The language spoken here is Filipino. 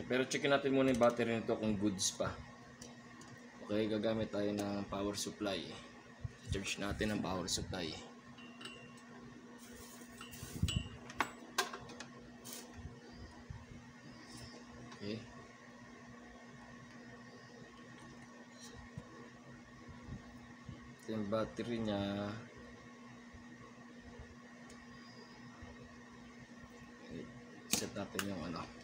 Pero checkin natin muna yung battery nito kung goods pa. Okay, gagamit tayo ng power supply. Charge natin ang power supply. Okay. Ito yung battery niya. Set natin yung ano.